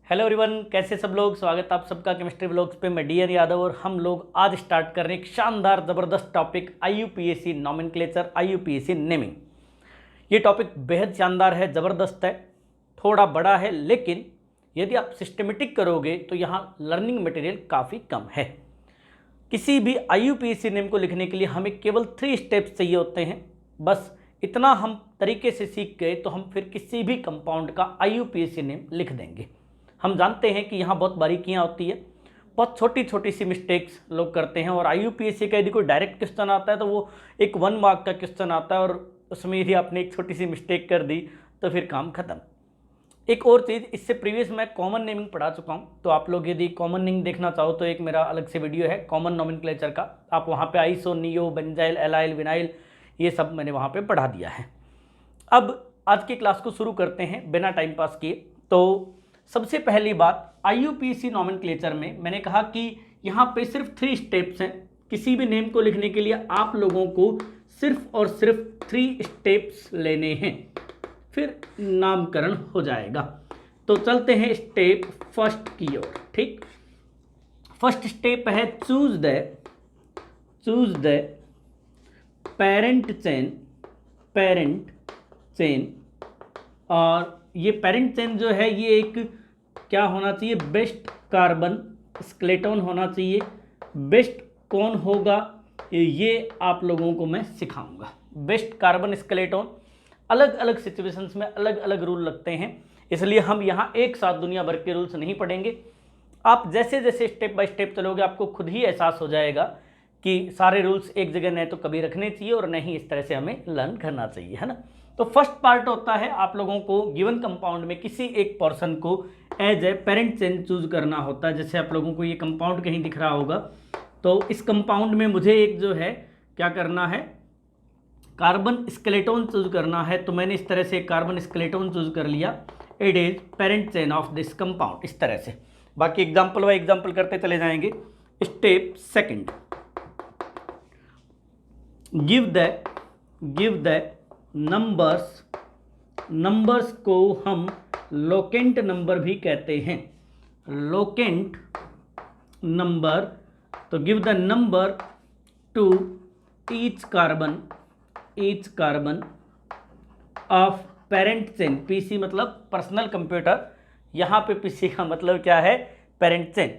Hello everyone, कैसे सब लोग। स्वागत है आप सबका केमिस्ट्री ब्लॉग्स पे। मैं डीएन यादव और हम लोग आज स्टार्ट कर रहे हैं एक शानदार ज़बरदस्त topic IUPAC nomenclature, IUPAC naming. ये टॉपिक बेहद शानदार है, ज़बरदस्त है, थोड़ा बड़ा है, लेकिन यदि आप सिस्टमेटिक करोगे तो यहाँ लर्निंग मटेरियल काफ़ी कम है। किसी भी आईयूपीएसी नेम को लिखने के लिए हमें केवल 3 स्टेप्स चाहिए होते हैं। बस इतना हम तरीके से सीख गए तो हम फिर किसी भी कंपाउंड का आईयूपीएसी नेम लिख देंगे। हम जानते हैं कि यहाँ बहुत बारीकियाँ होती है, बहुत छोटी छोटी सी मिस्टेक्स लोग करते हैं। और आईयूपीएसी का यदि कोई डायरेक्ट क्वेश्चन आता है तो वो एक 1 मार्क का क्वेश्चन आता है और उसमें यदि आपने एक छोटी सी मिस्टेक कर दी तो फिर काम खत्म। एक और चीज़, इससे प्रीवियस मैं कॉमन नेमिंग पढ़ा चुका हूँ, तो आप लोग यदि कॉमन नेमिंग देखना चाहो तो एक मेरा अलग से वीडियो है कॉमन नॉमेनक्लेचर का। आप वहाँ पे iso, neo, benzyl, allyl, vinyl ये सब मैंने वहाँ पे पढ़ा दिया है। अब आज की क्लास को शुरू करते हैं बिना टाइम पास किए। तो सबसे पहली बात, आईयूपीएसी नॉमेनक्लेचर में मैंने कहा कि यहाँ पे सिर्फ 3 स्टेप्स हैं। किसी भी नेम को लिखने के लिए आप लोगों को सिर्फ और सिर्फ 3 स्टेप्स लेने हैं, फिर नामकरण हो जाएगा। तो चलते हैं स्टेप फर्स्ट की ओर। ठीक, फर्स्ट स्टेप है चूज द पेरेंट चेन। और ये पेरेंट चेन जो है ये एक क्या होना चाहिए, बेस्ट कार्बन स्केलेटन होना चाहिए। बेस्ट कौन होगा ये आप लोगों को मैं सिखाऊंगा। बेस्ट कार्बन स्केलेटन अलग अलग सिचुएशंस में अलग अलग रूल लगते हैं, इसलिए हम यहाँ एक साथ दुनिया भर के रूल्स नहीं पढ़ेंगे। आप जैसे जैसे स्टेप बाय स्टेप चलोगे आपको खुद ही एहसास हो जाएगा कि सारे रूल्स एक जगह नहीं तो कभी रखने चाहिए और नहीं इस तरह से हमें लर्न करना चाहिए, है ना। तो फर्स्ट पार्ट होता है आप लोगों को गिवन कंपाउंड में किसी एक पर्सन को as a parent chain choose करना होता है। जैसे आप लोगों को ये कंपाउंड कहीं दिख रहा होगा, तो इस कंपाउंड में मुझे एक जो है क्या करना है, कार्बन स्केलेटन चूज करना है। तो मैंने इस तरह से कार्बन स्केलेटन चूज कर लिया। It is parent chain of this compound, इस तरह से। बाकी एग्जाम्पल बाय एग्जाम्पल करते चले जाएंगे। Step second, give the numbers को हम लोकेंट नंबर भी कहते हैं। लोकेंट नंबर, तो give the number two each carbon of parent chain. PC मतलब पर्सनल कंप्यूटर, यहाँ पे पीसी का मतलब क्या है, पेरेंट चेन।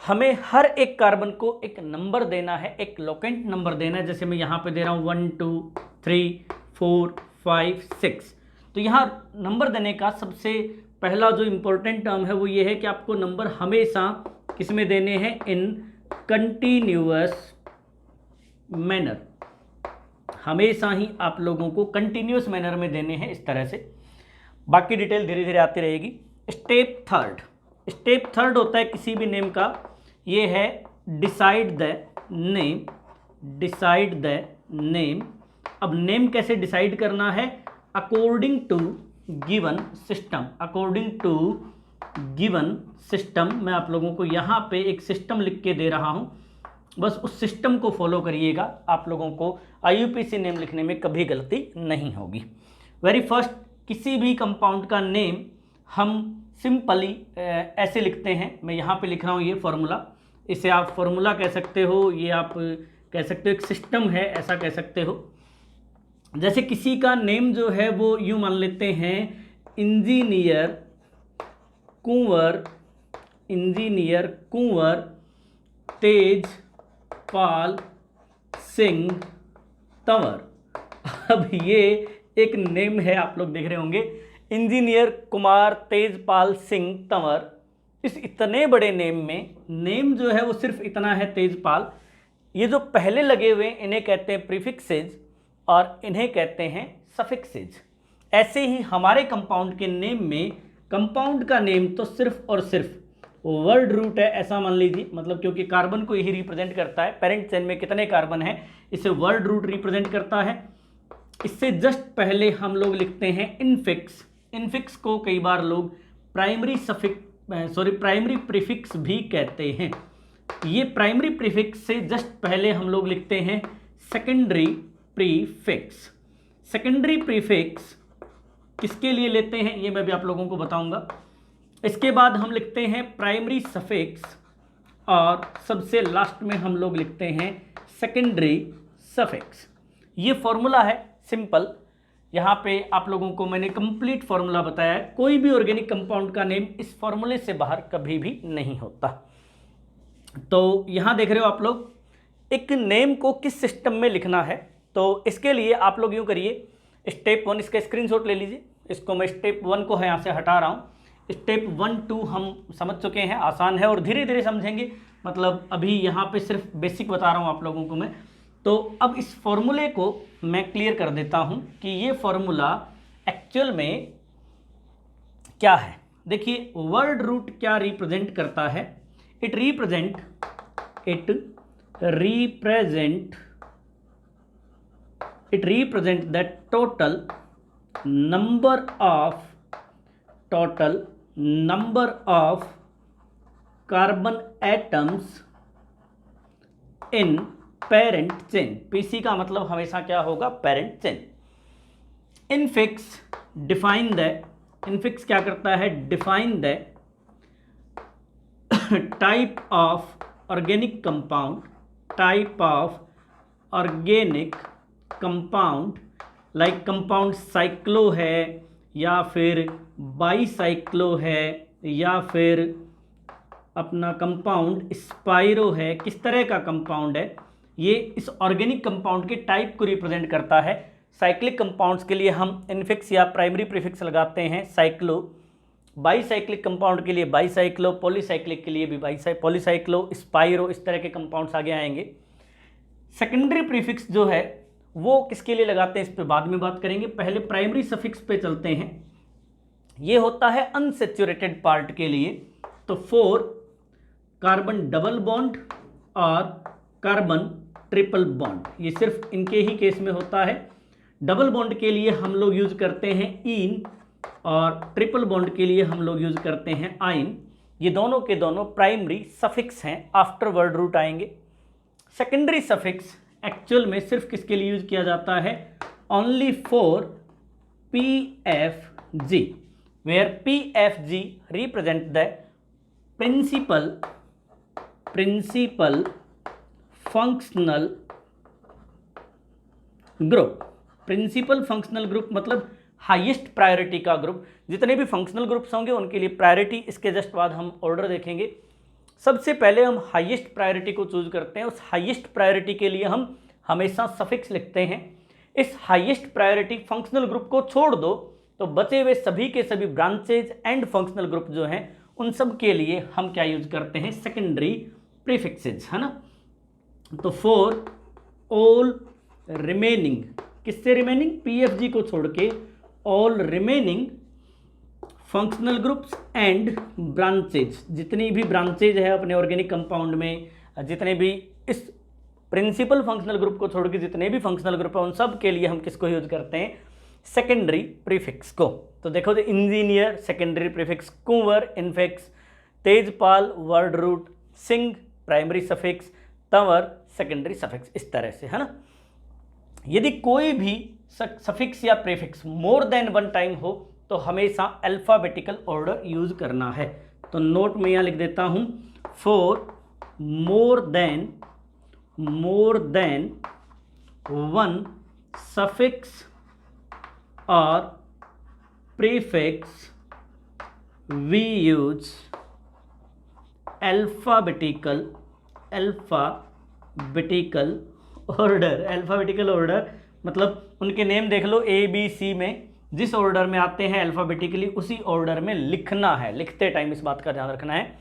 हमें हर एक कार्बन को एक नंबर देना है, एक लोकेंट नंबर देना है। जैसे मैं यहाँ पे दे रहा हूँ 1 2 3 4 5 6। तो यहाँ नंबर देने का सबसे पहला जो इम्पोर्टेंट टर्म है वो ये है कि आपको नंबर हमेशा किस में देने हैं, इन कंटिन्यूअस मैनर। हमेशा ही आप लोगों को कंटिन्यूअस मैनर में देने हैं, इस तरह से। बाकी डिटेल धीरे धीरे आती रहेगी। स्टेप थर्ड होता है किसी भी नेम का, ये है डिसाइड द नेम। अब नेम कैसे डिसाइड करना है, अकॉर्डिंग टू गिवन सिस्टम। मैं आप लोगों को यहाँ पे एक सिस्टम लिख के दे रहा हूँ, बस उस सिस्टम को फॉलो करिएगा। आप लोगों को आईयूपीएसी नेम लिखने में कभी गलती नहीं होगी। वेरी फर्स्ट, किसी भी कंपाउंड का नेम हम सिंपली ऐसे लिखते हैं। मैं यहाँ पे लिख रहा हूँ ये फॉर्मूला, इसे आप फॉर्मूला कह सकते हो, ये आप कह सकते हो एक सिस्टम है, ऐसा कह सकते हो। जैसे किसी का नेम जो है वो यूँ मान लेते हैं, इंजीनियर कुंवर तेजपाल सिंह तंवर। अब ये एक नेम है, आप लोग देख रहे होंगे, इंजीनियर कुमार तेजपाल सिंह तंवर। इस इतने बड़े नेम में नेम जो है वो सिर्फ इतना है, तेजपाल। ये जो पहले लगे हुए इन्हें कहते हैं प्रीफिक्सेज और इन्हें कहते हैं सफिक्सेज। ऐसे ही हमारे कंपाउंड के नेम में, कंपाउंड का नेम तो सिर्फ और सिर्फ वर्ड रूट है, ऐसा मान लीजिए। मतलब क्योंकि कार्बन को यही रिप्रेजेंट करता है, पेरेंट चेन में कितने कार्बन है इसे वर्ड रूट रिप्रेजेंट करता है। इससे जस्ट पहले हम लोग लिखते हैं इनफिक्स को कई बार लोग प्राइमरी प्रीफिक्स भी कहते हैं। ये प्राइमरी प्रीफिक्स से जस्ट पहले हम लोग लिखते हैं सेकेंडरी प्रीफिक्स। सेकेंडरी प्रीफिक्स किसके लिए लेते हैं ये मैं भी आप लोगों को बताऊंगा। इसके बाद हम लिखते हैं प्राइमरी सफिक्स और सबसे लास्ट में हम लोग लिखते हैं सेकेंडरी सफिक्स। ये फॉर्मूला है सिंपल। यहाँ पे आप लोगों को मैंने कंप्लीट फॉर्मूला बताया है। कोई भी ऑर्गेनिक कंपाउंड का नेम इस फॉर्मूले से बाहर कभी भी नहीं होता। तो यहाँ देख रहे हो आप लोग, एक नेम को किस सिस्टम में लिखना है। तो इसके लिए आप लोग यूँ करिए, स्टेप 1 इसका स्क्रीनशॉट ले लीजिए। इसको मैं स्टेप 1 को यहाँ से हटा रहा हूँ। स्टेप 1 2 हम समझ चुके हैं, आसान है और धीरे धीरे समझेंगे। मतलब अभी यहाँ पे सिर्फ बेसिक बता रहा हूँ आप लोगों को मैं। तो अब इस फॉर्मूले को मैं क्लियर कर देता हूँ कि ये फॉर्मूला एक्चुअल में क्या है। देखिए वर्ड रूट क्या रिप्रेजेंट करता है। It represent the total number of carbon atoms in parent chain. PC का मतलब हमेशा क्या होगा, पेरेंट चेन। इनफिक्स क्या करता है, define the type of organic compound like compound cyclo है या फिर बाईसाइक्लो है या फिर अपना कंपाउंड स्पाइरो है। किस तरह का कंपाउंड है ये इस ऑर्गेनिक कंपाउंड के टाइप को रिप्रेजेंट करता है। साइक्लिक कंपाउंड्स के लिए हम इनफिक्स या प्राइमरी प्रीफिक्स लगाते हैं साइक्लो। बाईसाइक्लिक कंपाउंड के लिए बाईसाइक्लो, पॉलीसाइक्लिक के लिए भी पॉलीसाइक्लो, स्पाइरो, इस तरह के कंपाउंड्स आगे आएंगे। सेकेंडरी प्रीफिक्स जो है वो किसके लिए लगाते हैं इस पे बाद में बात करेंगे। पहले प्राइमरी सफिक्स पे चलते हैं। ये होता है अनसैचुरेटेड पार्ट के लिए। तो 4 कार्बन डबल बॉन्ड और कार्बन ट्रिपल बॉन्ड, ये सिर्फ इनके ही केस में होता है। डबल बॉन्ड के लिए हम लोग यूज करते हैं इन और ट्रिपल बॉन्ड के लिए हम लोग यूज करते हैं आइन। ये दोनों के दोनों प्राइमरी सफिक्स हैं, आफ्टर वर्ड रूट आएंगे। सेकेंडरी सफिक्स एक्चुअल में सिर्फ किसके लिए यूज किया जाता है, only for PFG, where PFG represent the principal functional group. Principal functional group मतलब हाईएस्ट प्रायोरिटी का ग्रुप। जितने भी फंक्शनल ग्रुप्स होंगे उनके लिए प्रायोरिटी, इसके जस्ट बाद हम ऑर्डर देखेंगे। सबसे पहले हम हाईएस्ट प्रायोरिटी को चूज करते हैं। उस हाईएस्ट प्रायोरिटी के लिए हम हमेशा सफिक्स लिखते हैं। इस हाईएस्ट प्रायोरिटी फंक्शनल ग्रुप को छोड़ दो तो बचे हुए सभी के सभी ब्रांचेज एंड फंक्शनल ग्रुप जो हैं उन सब के लिए हम क्या यूज करते हैं, सेकेंडरी प्रीफिक्सेज, है ना। तो फॉर ऑल रिमेनिंग, किससे रिमेनिंग, PFG को छोड़ के all remaining functional groups and branches, जितनी भी ब्रांचेज है अपने ऑर्गेनिक कंपाउंड में, जितने भी इस प्रिंसिपल फंक्शनल ग्रुप को छोड़ के जितने भी फंक्शनल ग्रुप है उन सब के लिए हम किसको यूज करते हैं, सेकेंडरी प्रीफिक्स को। तो देखो तो engineer secondary prefix, Kunwar infix, Tejpal word root, Singh primary suffix, Tanwar secondary suffix, इस तरह से, है ना। यदि कोई भी सफिक्स या प्रीफिक्स मोर देन 1 टाइम हो तो हमेशा अल्फाबेटिकल ऑर्डर यूज करना है। तो नोट में यहाँ लिख देता हूँ, फॉर मोर देन 1 सफिक्स और prefix we use alphabetical order मतलब उनके नेम देख लो, ABC में जिस ऑर्डर में आते हैं अल्फाबेटिकली उसी ऑर्डर में लिखना है। लिखते टाइम इस बात का ध्यान रखना है,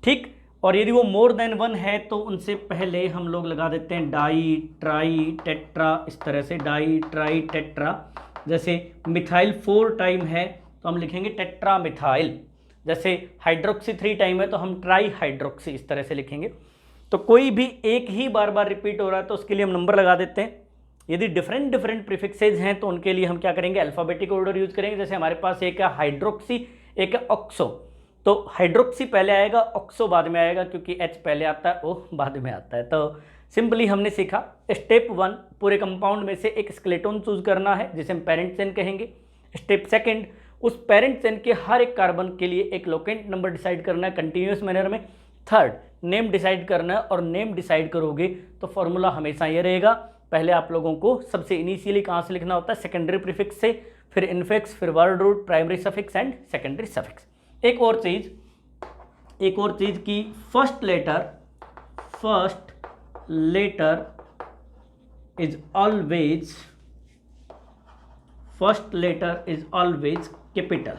ठीक। और यदि वो मोर देन 1 है तो उनसे पहले हम लोग लगा देते हैं डाई, ट्राई, टेट्रा, इस तरह से डाई, ट्राई, टेट्रा। जैसे मिथाइल 4 टाइम है तो हम लिखेंगे टेट्रा मिथाइल। जैसे हाइड्रोक्सी 3 टाइम है तो हम ट्राई हाइड्रोक्सी, इस तरह से लिखेंगे। तो कोई भी एक ही बार बार रिपीट हो रहा है तो उसके लिए हम नंबर लगा देते हैं। यदि डिफरेंट प्रीफिक्सेज हैं तो उनके लिए हम क्या करेंगे, अल्फाबेटिक ऑर्डर यूज करेंगे। जैसे हमारे पास एक है हाइड्रोक्सी, एक है ऑक्सो, तो हाइड्रोक्सी पहले आएगा, ऑक्सो बाद में आएगा, क्योंकि H पहले आता है, O बाद में आता है। तो सिंपली हमने सीखा स्टेप 1 पूरे कंपाउंड में से एक स्केलेटोन चूज करना है जिसे हम पेरेंट चेन कहेंगे। स्टेप 2 उस पेरेंट चेन के हर एक कार्बन के लिए एक लोकेंट नंबर डिसाइड करना है कंटिन्यूस मैनर में। थर्ड, नेम डिसाइड करना है, और नेम डिसाइड करोगे तो फॉर्मूला हमेशा ये रहेगा, पहले आप लोगों को सबसे इनिशियली कहाँ से लिखना होता है, सेकेंडरी प्रीफिक्स से, फिर इनफिक्स, फिर word root, primary suffix and secondary suffix. एक और चीज़ की first letter is always capital.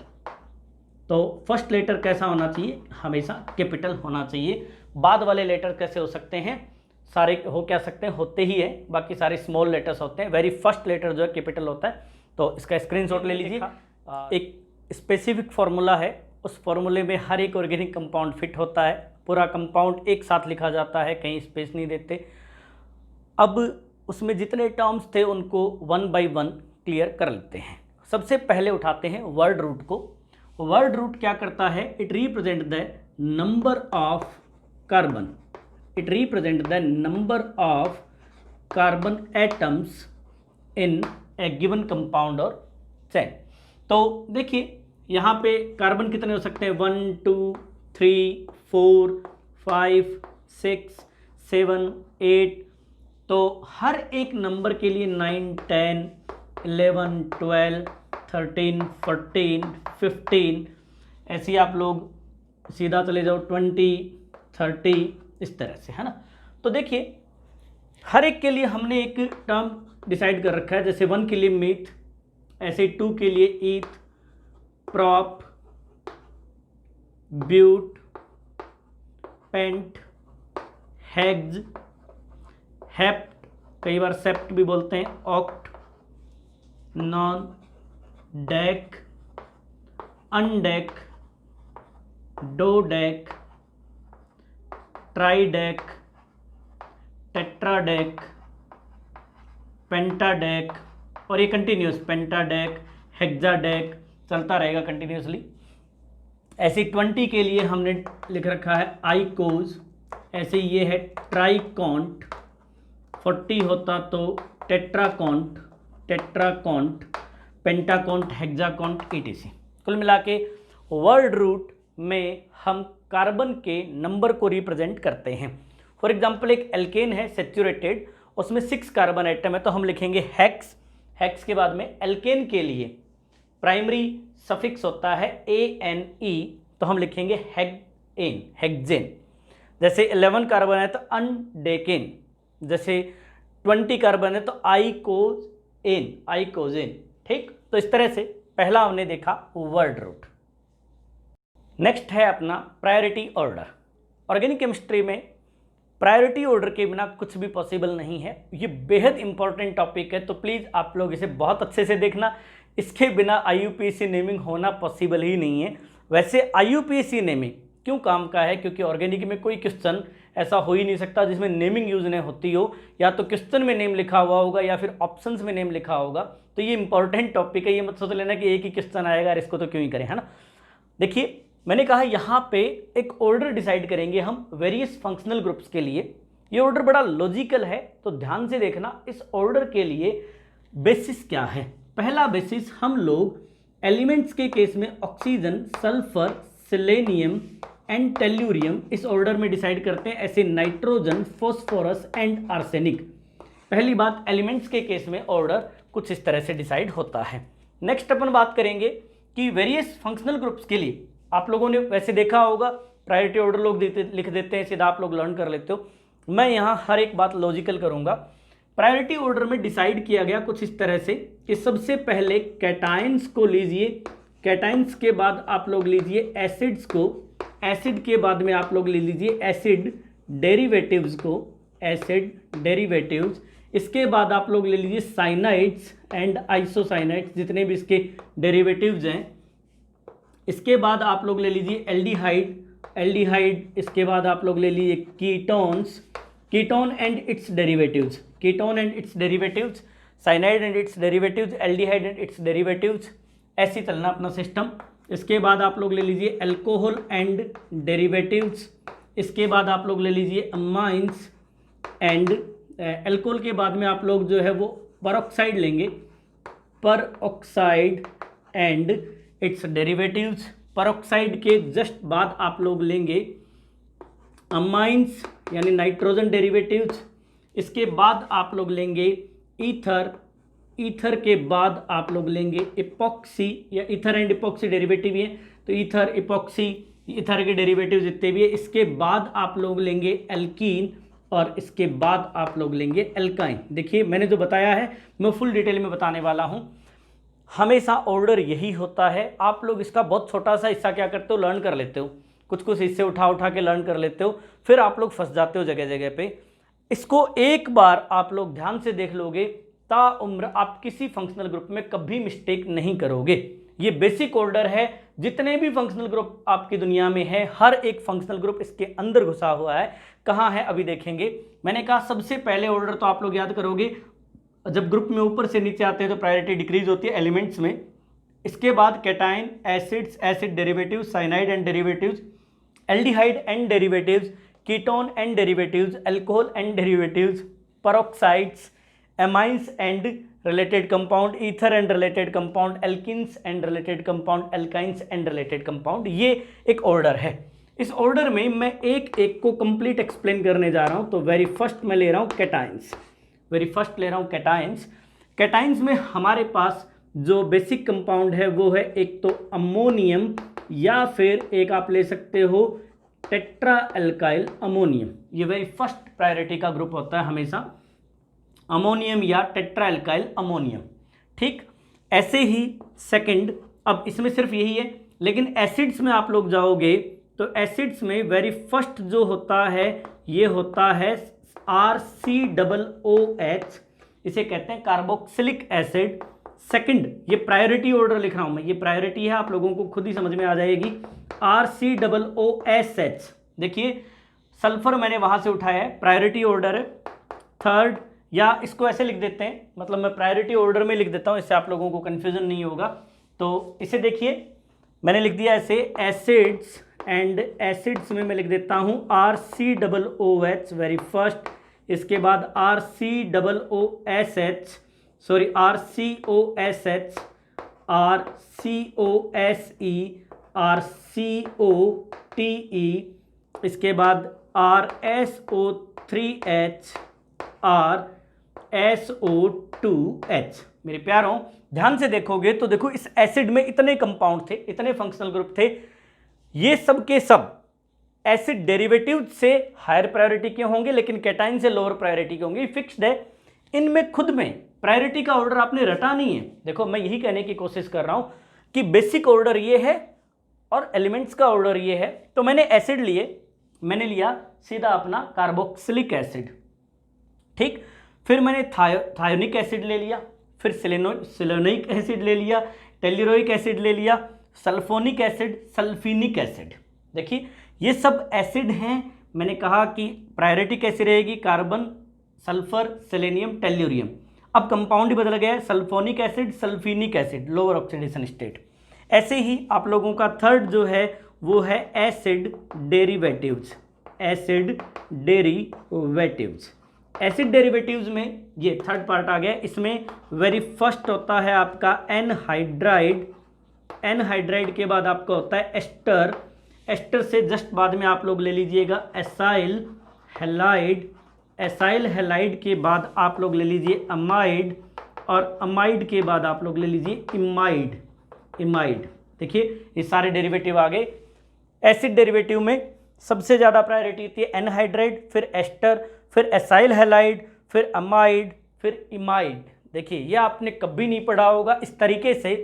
तो फर्स्ट लेटर कैसा होना चाहिए, हमेशा कैपिटल होना चाहिए। बाद वाले लेटर कैसे हो सकते हैं, सारे हो क्या सकते हैं, होते ही है, बाकी सारे स्मॉल लेटर्स होते हैं। वेरी फर्स्ट लेटर जो है कैपिटल होता है। तो इसका स्क्रीनशॉट ले लीजिए। एक स्पेसिफिक फार्मूला है, उस फार्मूले में हर एक ऑर्गेनिक कंपाउंड फिट होता है, पूरा कंपाउंड एक साथ लिखा जाता है, कहीं स्पेस नहीं देते। अब उसमें जितने टर्म्स थे उनको 1 बाय 1 क्लियर कर लेते हैं। सबसे पहले उठाते हैं वर्ड रूट को। वर्ड रूट क्या करता है, it represent the number of carbon, carbon atoms in A given compound और चेन। तो देखिए यहाँ पे कार्बन कितने हो सकते हैं, 1 2 3 4 5 6 7 8। तो हर एक नंबर के लिए 9 10 11 12 13 14 15, ऐसे ही आप लोग सीधा चले जाओ 20 30, इस तरह से, है ना। तो देखिए हर एक के लिए हमने एक टर्म डिसाइड कर रखा है, जैसे 1 के लिए मीथ, ऐसे 2 के लिए eth, prop, but, pent, hex, hept, कई बार सेप्ट भी बोलते हैं, oct, non, dec, undec, dodec, tridec, tetradec, pentadec, और ये कंटिन्यूस, पेंटाडेक, हेक्साडेक, चलता रहेगा कंटिन्यूसली। ऐसे 20 के लिए हमने लिख रखा है आइकोज, ऐसे ये है ट्राइकॉन्ट, 40 होता तो टेट्राकॉन्ट, पेंटाकॉन्ट, हेक्साकॉन्ट, etc। कुल मिला के वर्ड रूट में हम कार्बन के नंबर को रिप्रेजेंट करते हैं। फॉर एग्जाम्पल एक एल्केन है सेचुरेटेड, उसमें 6 कार्बन आइटम है, तो हम लिखेंगे हेक्स। हेक्स के बाद में एल्केन के लिए प्राइमरी सफिक्स होता है ANE, तो हम लिखेंगे हेक्जेन। जैसे 11 कार्बन है तो अनडेकेन, जैसे 20 कार्बन है तो आइकोजेन। ठीक, तो इस तरह से पहला हमने देखा वर्ड रूट। नेक्स्ट है अपना प्रायोरिटी ऑर्डर। ऑर्गेनिक केमिस्ट्री में प्रायोरिटी ऑर्डर के बिना कुछ भी पॉसिबल नहीं है। ये बेहद इंपॉर्टेंट टॉपिक है, तो प्लीज़ आप लोग इसे बहुत अच्छे से देखना। इसके बिना IUPAC नेमिंग होना पॉसिबल ही नहीं है। वैसे IUPAC नेमिंग क्यों काम का है, क्योंकि ऑर्गेनिक में कोई क्वेश्चन ऐसा हो ही नहीं सकता जिसमें नेमिंग यूज नहीं होती हो, या तो क्वेश्चन में नेम लिखा हुआ होगा या फिर ऑप्शंस में नेम लिखा होगा। तो ये इंपॉर्टेंट टॉपिक है, ये मत सोच लेना कि एक ही क्वेश्चन आएगा और इसको तो क्यों ही करें, है ना। देखिए मैंने कहा यहाँ पे एक ऑर्डर डिसाइड करेंगे हम वेरियस फंक्शनल ग्रुप्स के लिए। ये ऑर्डर बड़ा लॉजिकल है, तो ध्यान से देखना। इस ऑर्डर के लिए बेसिस क्या है। पहला बेसिस हम लोग एलिमेंट्स के केस में oxygen, sulphur, selenium and tellurium इस ऑर्डर में डिसाइड करते हैं, ऐसे नाइट्रोजन, फॉस्फोरस एंड आर्सेनिक। पहली बात, एलिमेंट्स के केस में ऑर्डर कुछ इस तरह से डिसाइड होता है। नेक्स्ट अपन बात करेंगे कि वेरियस फंक्शनल ग्रुप्स के लिए आप लोगों ने वैसे देखा होगा प्रायोरिटी ऑर्डर लोग लिख देते हैं, सीधा आप लोग लर्न कर लेते हो। मैं यहाँ हर एक बात लॉजिकल करूँगा। प्रायोरिटी ऑर्डर में डिसाइड किया गया कुछ इस तरह से कि सबसे पहले कैटायंस को लीजिए, कैटायंस के बाद आप लोग लीजिए एसिड्स को, एसिड के बाद में आप लोग ले लीजिए एसिड डेरिवेटिव्स को, एसिड डेरिवेटिव्स। इसके बाद आप लोग ले लीजिए साइनाइड्स एंड आइसोसाइनाइड्स, जितने भी इसके डेरिवेटिव्स हैं। इसके बाद आप लोग ले लीजिए एल्डिहाइड। इसके बाद आप लोग ले लीजिए ketones, ketone and it's derivatives, cyanide and it's derivatives, aldehyde and it's derivatives. ऐसे चलना अपना सिस्टम। इसके बाद आप लोग ले लीजिए अल्कोहल एंड डेरिवेटिव्स। इसके बाद आप लोग ले लीजिए अमाइंस एंड अल्कोहल के बाद में आप लोग जो है वो परऑक्साइड लेंगे, peroxide and it's derivatives. Peroxide के जस्ट बाद आप लोग लेंगे अमाइंस यानी नाइट्रोजन डेरिवेटिव्स। इसके बाद आप लोग लेंगे ईथर। ईथर के बाद आप लोग लेंगे इपॉक्सी, या ईथर एंड इपॉक्सी डेरिवेटिव है तो ईथर इपॉक्सी ईथर के डेरिवेटिव जितने भी है। इसके बाद आप लोग लेंगे एल्कीन और इसके बाद आप लोग लेंगे एल्काइन। देखिए मैंने जो बताया है मैं फुल डिटेल में बताने वाला हूँ। हमेशा ऑर्डर यही होता है। आप लोग इसका बहुत छोटा सा हिस्सा क्या करते हो, लर्न कर लेते हो, कुछ कुछ हिस्से उठा उठा के लर्न कर लेते हो, फिर आप लोग फंस जाते हो जगह जगह पे। इसको एक बार आप लोग ध्यान से देख लोगे ताउम्र आप किसी फंक्शनल ग्रुप में कभी मिस्टेक नहीं करोगे। ये बेसिक ऑर्डर है। जितने भी फंक्शनल ग्रुप आपकी दुनिया में है हर एक फंक्शनल ग्रुप इसके अंदर घुसा हुआ है। कहाँ है अभी देखेंगे। मैंने कहा सबसे पहले ऑर्डर तो आप लोग याद करोगे, जब ग्रुप में ऊपर से नीचे आते हैं तो प्रायोरिटी डिक्रीज होती है एलिमेंट्स में। इसके बाद cation, acids, acid derivatives, cyanide and derivatives, aldehyde and derivatives, ketone and derivatives, alcohol and derivatives, peroxides, amines and related compound, ether and related compound, alkenes and related compound, alkynes and related compound. ये एक order है। इस order में मैं एक एक को complete explain करने जा रहा हूं। तो वेरी फर्स्ट मैं ले रहा हूं कैटाइंस। वेरी फर्स्ट ले रहा हूं कैटाइंस। कैटाइंस में हमारे पास जो बेसिक कंपाउंड है वो है एक तो अमोनियम, या फिर एक आप ले सकते हो टेट्रा एल्काइल अमोनियम। ये वेरी फर्स्ट प्रायोरिटी का ग्रुप होता है हमेशा, अमोनियम या टेट्रा एल्काइल अमोनियम। ठीक, ऐसे ही सेकंड, अब इसमें सिर्फ यही है, लेकिन एसिड्स में आप लोग जाओगे तो एसिड्स में वेरी फर्स्ट जो होता है ये होता है RCOOH, इसे कहते हैं कार्बोक्सिलिक एसिड। सेकंड, ये प्रायोरिटी ऑर्डर लिख रहा हूं मैं, ये प्रायोरिटी है, आप लोगों को खुद ही समझ में आ जाएगी। RCOOSH, देखिए सल्फर मैंने वहां से उठाया है, प्रायोरिटी ऑर्डर है। थर्ड, या इसको ऐसे लिख देते हैं, मतलब मैं प्रायोरिटी ऑर्डर में लिख देता हूं, इससे आप लोगों को कंफ्यूजन नहीं होगा। तो इसे देखिए मैंने लिख दिया ऐसे एसिड्स, एंड एसिड्स में मैं लिख देता हूं RCOOH वेरी फर्स्ट। इसके बाद RCOOSH, sorry RCOSH, RCOSE, RCOTE, इसके बाद RSO3H, RSO2H। मेरे प्यारों ध्यान से देखोगे तो देखो इस एसिड में इतने कंपाउंड थे, इतने फंक्शनल ग्रुप थे, ये सब के सब एसिड डेरिवेटिव से हायर प्रायोरिटी के होंगे लेकिन कैटाइन से लोअर प्रायोरिटी के होंगे, फिक्स्ड है। इनमें खुद में प्रायोरिटी का ऑर्डर आपने रटा नहीं है। देखो मैं यही कहने की कोशिश कर रहा हूं कि बेसिक ऑर्डर ये है और एलिमेंट्स का ऑर्डर ये है। तो मैंने एसिड लिए, मैंने लिया सीधा अपना कार्बोक्सिलिक एसिड, ठीक। फिर मैंने थायोनिक एसिड ले लिया, फिर सिलोनिक एसिड ले लिया, टेल्यूरोइक एसिड ले लिया, सल्फोनिक एसिड, सल्फिनिक एसिड। देखिए ये सब एसिड हैं। मैंने कहा कि प्रायोरिटी कैसी रहेगी, कार्बन, सल्फर, सेलेनियम, टेल्यूरियम। अब कंपाउंड ही बदल गया है, sulphonic acid, sulphinic acid, lower oxidation state. ऐसे ही आप लोगों का थर्ड जो है वो है acid derivatives. Acid derivatives, acid derivatives में ये थर्ड पार्ट आ गया। इसमें वेरी फर्स्ट होता है आपका एनहाइड्राइड, एनहाइड्राइड के बाद आपका होता है एस्टर, एस्टर से जस्ट बाद में आप लोग ले लीजिएगा एसाइल हैलाइड, एसाइल हैलाइड के बाद आप लोग ले लीजिए अमाइड, और अमाइड के बाद आप लोग ले लीजिए इमाइड, इमाइड। देखिए ये सारे डेरिवेटिव आ गए। एसिड डेरिवेटिव में सबसे ज़्यादा प्रायोरिटी होती है एनहाइड्राइड, फिर एस्टर, फिर एसाइल हैलाइड, फिर अमाइड, फिर इमाइड। देखिए ये आपने कभी नहीं पढ़ा होगा। इस तरीके से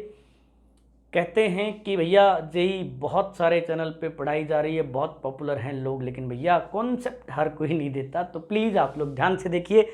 कहते हैं कि भैया जेई बहुत सारे चैनल पे पढ़ाई जा रही है, बहुत पॉपुलर हैं लोग, लेकिन भैया कॉन्सेप्ट हर कोई नहीं देता। तो प्लीज़ आप लोग ध्यान से देखिए,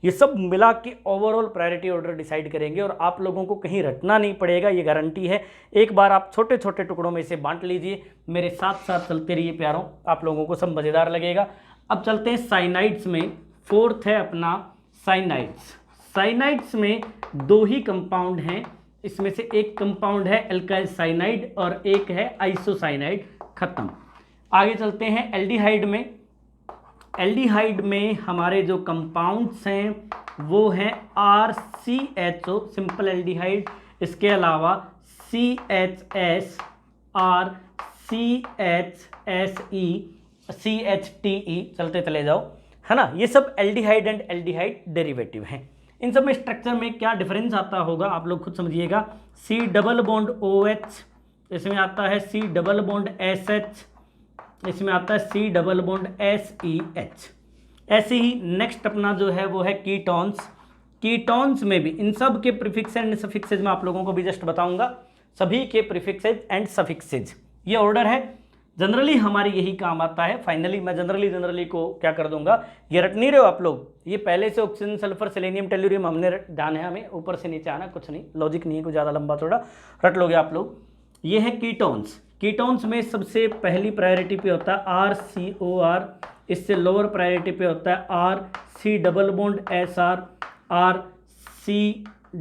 ये सब मिला के ओवरऑल प्रायोरिटी ऑर्डर डिसाइड करेंगे और आप लोगों को कहीं रटना नहीं पड़ेगा, ये गारंटी है। एक बार आप छोटे छोटे टुकड़ों में इसे बांट लीजिए, मेरे साथ साथ चलते रहिए प्यारों, आप लोगों को सब मज़ेदार लगेगा। अब चलते हैं साइनाइड्स में। फोर्थ है अपना साइनाइड्स। साइनाइड्स में दो ही कंपाउंड हैं, इसमें से एक कंपाउंड है एल्काइल साइनाइड और एक है आइसोसाइनाइड। खत्म। आगे चलते हैं एल्डिहाइड में। एल्डिहाइड में हमारे जो कंपाउंड्स हैं वो हैं RCHO, सिंपल एल्डिहाइड। इसके अलावा CHS R CHSE CHTE, चलते चले जाओ, है ना। ये सब एल्डिहाइड एंड एल्डिहाइड डेरिवेटिव हैं। इन सब में स्ट्रक्चर में क्या डिफरेंस आता होगा आप लोग खुद समझिएगा। C डबल बॉन्ड OH, इसमें आता है C डबल बॉन्ड SH, इसमें आता है C डबल बॉन्ड SEH। ऐसे ही नेक्स्ट अपना जो है वो है कीटोन्स। कीटोन्स में भी इन सब के प्रीफिक्स एंड सफिक्सेज मैं आप लोगों को भी जस्ट बताऊंगा, सभी के प्रीफिक्सेज एंड सफिक्सेज। ये ऑर्डर है, जनरली हमारी यही काम आता है। फाइनली मैं जनरली को क्या कर दूंगा, ये रट नहीं रहे हो आप लोग, ये पहले से ऑक्सीजन सल्फर सेलेनियम टेल्यूरियम हमने जाने, हमें ऊपर से नीचे आना, कुछ नहीं, लॉजिक नहीं है कुछ ज़्यादा लंबा चौड़ा, रट लोगे आप लोग। ये है कीटोन्स। कीटोन्स में सबसे पहली प्रायोरिटी पे होता है RCOR, इससे लोअर प्रायोरिटी पे होता है RC double bond SR, RC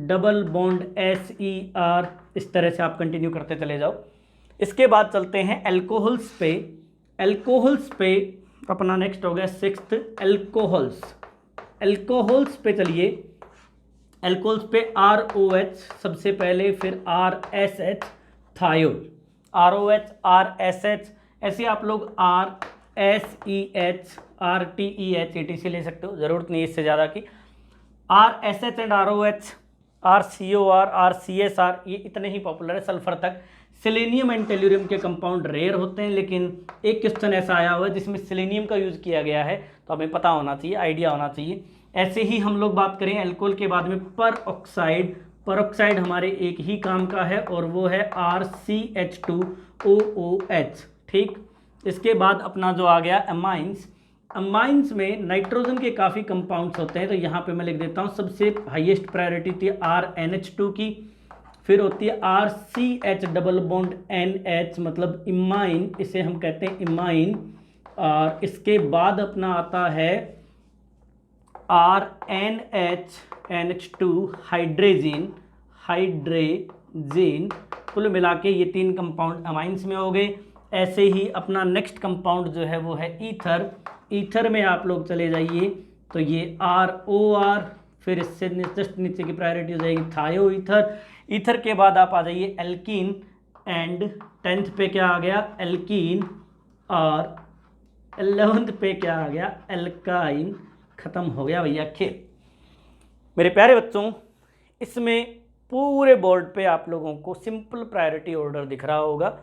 double bond SER। इस तरह से आप कंटिन्यू करते चले जाओ। इसके बाद चलते हैं एल्कोहल्स पे। एल्कोहल्स पे अपना नेक्स्ट हो गया सिक्स्थ एल्कोहल्स। एल्कोहल्स पे चलिए, एल्कोहल्स पे ROH सबसे पहले, फिर RSH थायोल, ROH RSH, ऐसे आप लोग RSEH RTEH ETC ले सकते हो, ज़रूरत नहीं इससे ज़्यादा की। RSH and ROH, RCOR RCSR, ये इतने ही पॉपुलर है सल्फर तक। सेलेनियम एंड टेल्यूरियम के कंपाउंड रेयर होते हैं, लेकिन एक क्वेश्चन ऐसा आया हुआ है जिसमें सेलेनियम का यूज़ किया गया है, तो हमें पता होना चाहिए, आइडिया होना चाहिए। ऐसे ही हम लोग बात करें एल्कोहल के बाद में पर ऑक्साइड। पर ऑक्साइड हमारे एक ही काम का है और वो है RCH2OOH, ठीक। इसके बाद अपना जो आ गया अमाइंस। अमाइंस में नाइट्रोजन के काफ़ी कंपाउंड्स होते हैं, तो यहाँ पे मैं लिख देता हूँ सबसे हाईएस्ट प्रायोरिटी थी RNH2 की, फिर होती है RCH डबल बॉन्ड NH, मतलब इमाइन, इसे हम कहते हैं इमाइन। और इसके बाद अपना आता है RNH NH2 हाइड्रेजिन, हाइड्रेजिन। कुल मिला के ये तीन कंपाउंड अमाइंस में हो गए। ऐसे ही अपना नेक्स्ट कंपाउंड जो है वो है ईथर। ईथर में आप लोग चले जाइए तो ये ROR, फिर इससे जस्ट नीचे की प्रायोरिटी हो जाएगी थायो ईथर। ईथर के बाद आप आ जाइए एल्कीन, एंड 10th पे क्या आ गया एल्कीन, और 11th पे क्या आ गया एल्काइन। ख़त्म हो गया भैया खेल। मेरे प्यारे बच्चों, इसमें पूरे बोर्ड पे आप लोगों को सिंपल प्रायोरिटी ऑर्डर दिख रहा होगा।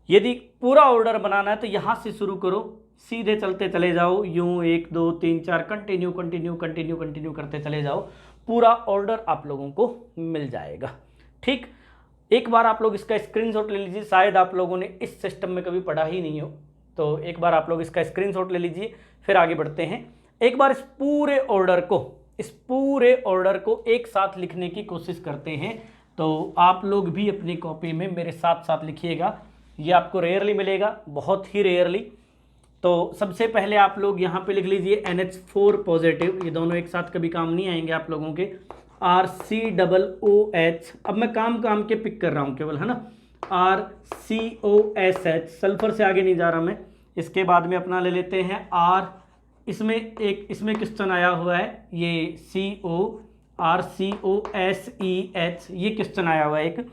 यदि पूरा ऑर्डर बनाना है तो यहाँ से शुरू करो, सीधे चलते चले जाओ, यूँ 1 2 3 4 कंटिन्यू कंटिन्यू कंटिन्यू कंटिन्यू करते चले जाओ, पूरा ऑर्डर आप लोगों को मिल जाएगा, ठीक। एक बार आप लोग इसका स्क्रीनशॉट ले लीजिए, शायद आप लोगों ने इस सिस्टम में कभी पढ़ा ही नहीं हो, तो एक बार आप लोग इसका स्क्रीनशॉट ले लीजिए, फिर आगे बढ़ते हैं। एक बार इस पूरे ऑर्डर को एक साथ लिखने की कोशिश करते हैं, तो आप लोग भी अपनी कॉपी में मेरे साथ साथ लिखिएगा। ये आपको रेयरली मिलेगा, बहुत ही रेयरली। तो सबसे पहले आप लोग यहाँ पे लिख लीजिए NH4 पॉजिटिव, ये दोनों एक साथ कभी काम नहीं आएंगे आप लोगों के। RCOOH, अब मैं काम के पिक कर रहा हूँ केवल, है ना। RCOSH, सल्फर से आगे नहीं जा रहा मैं। इसके बाद में अपना ले लेते हैं R, इसमें क्वेश्चन आया हुआ है, ये RCOSEH, ये क्वेश्चन आया हुआ है एक।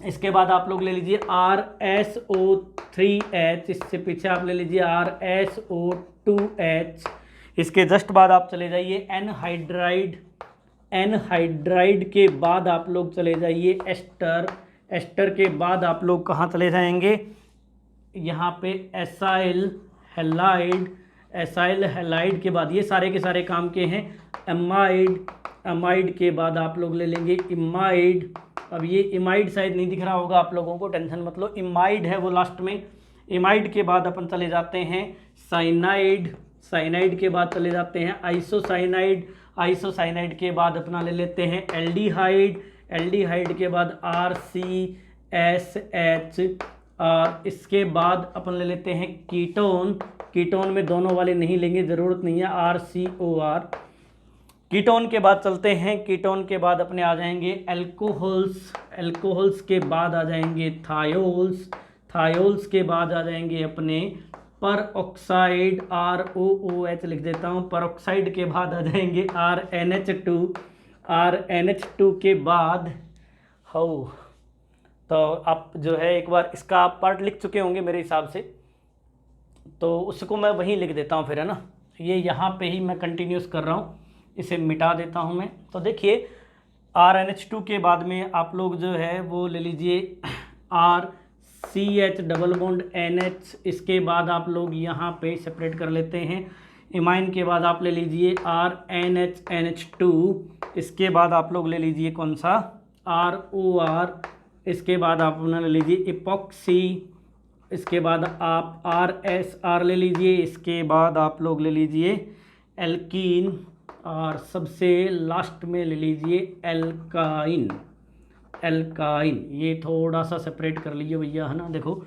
इसके बाद आप लोग ले लीजिए RSO3H, इससे पीछे आप ले लीजिए RSO2H। इसके जस्ट बाद आप चले जाइए एनहाइड्राइड के बाद आप लोग चले जाइए एस्टर के बाद आप लोग कहाँ चले जाएंगे, यहाँ पे एसाइल हैलाइड के बाद, ये सारे के सारे काम के हैं। अमाइड के बाद आप लोग ले लेंगे इमाइड। अब ये इमाइड शायद नहीं दिख रहा होगा आप लोगों को, टेंशन मत लो, इमाइड है वो लास्ट में। इमाइड के बाद अपन चले जाते हैं साइनाइड के बाद चले जाते हैं आइसोसाइनाइड के बाद अपना ले लेते हैं एल्डिहाइड के बाद RCSH, और इसके बाद अपन ले लेते हैं कीटोन में दोनों वाले नहीं लेंगे, ज़रूरत नहीं है, RCOR। कीटोन के बाद चलते हैं, कीटोन के बाद अपने आ जाएंगे एल्कोहल्स के बाद आ जाएंगे थायोल्स के बाद आ जाएंगे अपने पर ऑक्साइड, ROOH लिख देता हूँ। पर ऑक्साइड के बाद आ जाएंगे RNH2 के बाद तो आप जो है एक बार इसका आप पार्ट लिख चुके होंगे मेरे हिसाब से, तो उसको मैं वहीं लिख देता हूँ फिर, है ना। ये यहाँ पे ही मैं कंटिन्यूस कर रहा हूँ, इसे मिटा देता हूँ मैं। तो देखिए RNH2 के बाद में आप लोग जो है वो ले लीजिए RCH डबल बॉन्ड NH, इसके बाद आप लोग यहाँ पे सेपरेट कर लेते हैं। इमाइन के बाद आप ले लीजिए RNH NH2, इसके बाद आप लोग ले लीजिए कौन सा ROR, इसके बाद आप ले लीजिए इपॉक्सी, इसके बाद आप RSR ले लीजिए, इसके बाद आप लोग ले लीजिए एल्कीन, और सबसे लास्ट में ले लीजिए एल्काइन। ये थोड़ा सा सेपरेट कर लीजिए भैया, है ना। देखो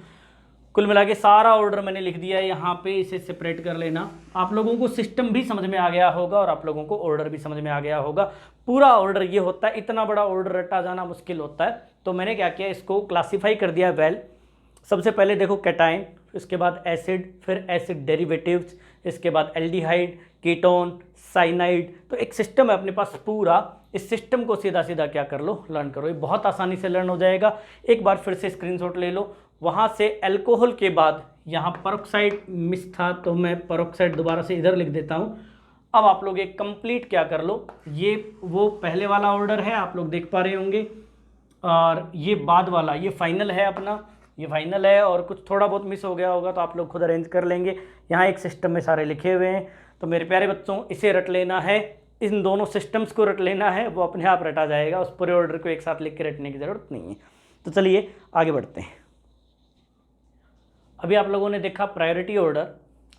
कुल मिला के सारा ऑर्डर मैंने लिख दिया है यहाँ पे, इसे सेपरेट कर लेना। आप लोगों को सिस्टम भी समझ में आ गया होगा और आप लोगों को ऑर्डर भी समझ में आ गया होगा। पूरा ऑर्डर ये होता है, इतना बड़ा ऑर्डर रटा जाना मुश्किल होता है। तो मैंने क्या किया, इसको क्लासीफाई कर दिया वेल। सबसे पहले देखो कैटाइन, इसके बाद एसिड, फिर एसिड डेरिवेटिव्स, इसके बाद एल्डिहाइड, कीटोन, साइनाइड। तो एक सिस्टम है अपने पास पूरा। इस सिस्टम को सीधा सीधा क्या कर लो, लर्न करो। ये बहुत आसानी से लर्न हो जाएगा। एक बार फिर से स्क्रीनशॉट ले लो। वहाँ से अल्कोहल के बाद यहाँ परऑक्साइड मिस था, तो मैं परऑक्साइड दोबारा से इधर लिख देता हूँ। अब आप लोग एक कंप्लीट क्या कर लो, ये वो पहले वाला ऑर्डर है, आप लोग देख पा रहे होंगे, और ये बाद वाला ये फाइनल है अपना, ये फाइनल है। और कुछ थोड़ा बहुत मिस हो गया होगा तो आप लोग खुद अरेंज कर लेंगे। यहाँ एक सिस्टम में सारे लिखे हुए हैं। तो मेरे प्यारे बच्चों, इसे रट लेना है, इन दोनों सिस्टम्स को रट लेना है, वो अपने आप रटा जाएगा। उस पूरे ऑर्डर को एक साथ लिख के रटने की ज़रूरत नहीं है। तो चलिए आगे बढ़ते हैं। अभी आप लोगों ने देखा प्रायोरिटी ऑर्डर,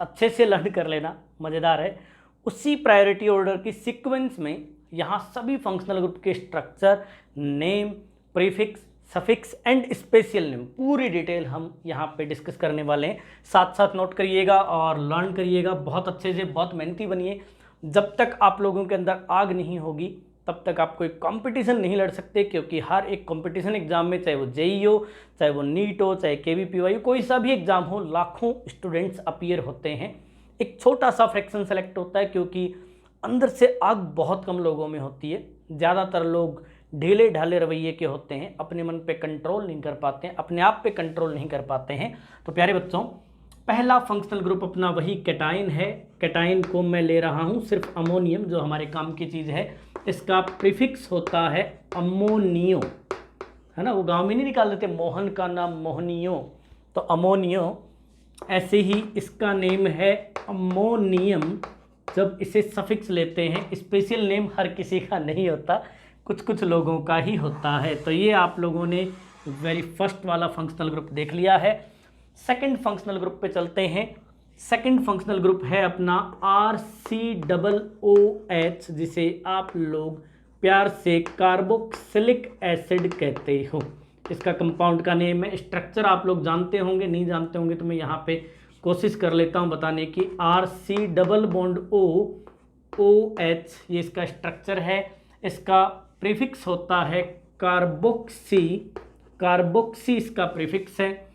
अच्छे से लर्न कर लेना, मज़ेदार है। उसी प्रायोरिटी ऑर्डर की सीक्वेंस में यहाँ सभी फंक्शनल ग्रुप के structure, name, prefix, suffix and special name, पूरी डिटेल हम यहाँ पे डिस्कस करने वाले हैं। साथ साथ नोट करिएगा और लर्न करिएगा बहुत अच्छे से, बहुत मेहनती बनिए। जब तक आप लोगों के अंदर आग नहीं होगी तब तक आप कोई कंपटीशन नहीं लड़ सकते, क्योंकि हर एक कंपटीशन एग्जाम में, चाहे वो जेईई हो, चाहे वो नीट हो, चाहे केवीपीवाई, कोई सा भी एग्जाम हो, लाखों स्टूडेंट्स अपीयर होते हैं। एक छोटा सा फ्रैक्शन सेलेक्ट होता है, क्योंकि अंदर से आग बहुत कम लोगों में होती है। ज़्यादातर लोग ढीले ढाले रवैये के होते हैं, अपने मन पे कंट्रोल नहीं कर पाते हैं, अपने आप पे कंट्रोल नहीं कर पाते हैं। तो प्यारे बच्चों, पहला फंक्शनल ग्रुप अपना वही कैटाइन है। कैटाइन को मैं ले रहा हूँ सिर्फ अमोनियम, जो हमारे काम की चीज़ है। इसका प्रीफिक्स होता है अमोनियो, है ना। वो गांव में नहीं निकाल देते मोहन का नाम मोहनियो, तो अमोनियो। ऐसे ही इसका नेम है अमोनियम। जब इसे सफिक्स लेते हैं, स्पेशल नेम हर किसी का नहीं होता, कुछ कुछ लोगों का ही होता है। तो ये आप लोगों ने वेरी फर्स्ट वाला फंक्शनल ग्रुप देख लिया है। सेकंड फंक्शनल ग्रुप पे चलते हैं। सेकंड फंक्शनल ग्रुप है अपना RCOOH, जिसे आप लोग प्यार से कार्बोक्सिलिक एसिड कहते हो। इसका कंपाउंड का नेम है। स्ट्रक्चर आप लोग जानते होंगे, नहीं जानते होंगे तो मैं यहाँ पे कोशिश कर लेता हूँ बताने की। RC डबल बॉन्ड OH, ये इसका स्ट्रक्चर है। इसका प्रीफिक्स होता है कार्बोक्सी, कार्बोक्सी इसका प्रीफिक्स है।